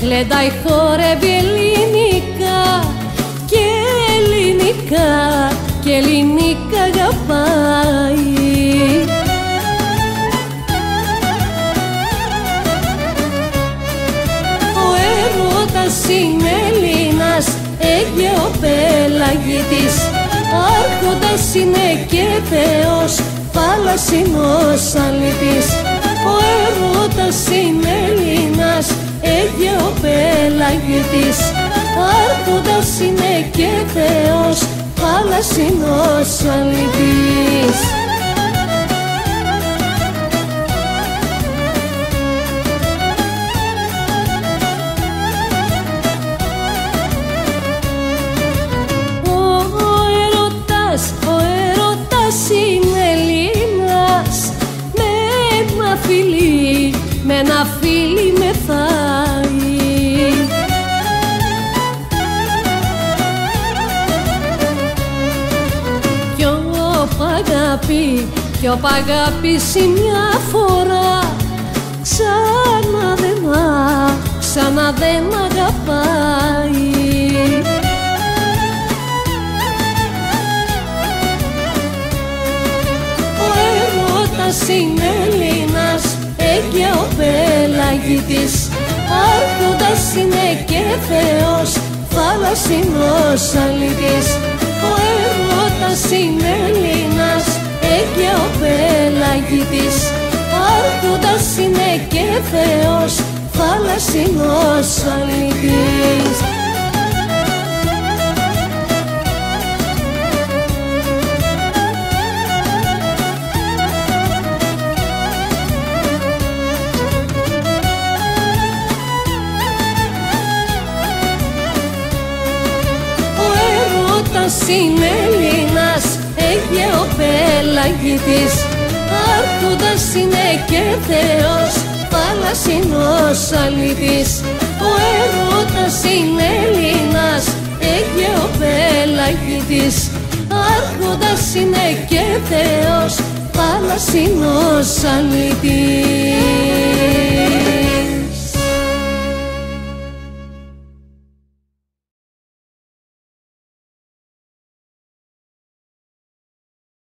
Γλέντα χορεύει ελληνικά και ελληνικά και ελληνικά αγαπάει. Ο έρωτας είναι Έλληνας, Αίγαιο πελαγίτης, άρχοντας είναι και Θεός, θάλασσινος αλήτης. Ο έρωτας είναι Έλληνας, Αίγαιο πελαγίτης, άρχοντας είναι και Θεός, θάλασσινος αλήτης. Ο έρωτας είναι Έλληνας, με ένα φίλι μεθάει. Κι ο Παγάπης μια φορά ξανά δεν αγαπάει. Ο έρωτας είναι Έλληνας, Αίγαιο πελαγίτης, άρχοντας είναι και Θεός, θάλασσινος αλήτης. Ο έρωτας είναι Έλληνας, Αίγαιο πελαγίτης, άρχοντας είναι και Θεός, θάλασσινος αλήτης. Είναι Έλληνας, Αίγαιο πελαγίτης, άρχοντας είναι και Θεός, θάλασσινος αλήτης. Ο έρωτας είναι Έλληνας, Αίγαιο πελαγίτης, άρχοντας είναι και Θεός, θάλασσινος αλήτης.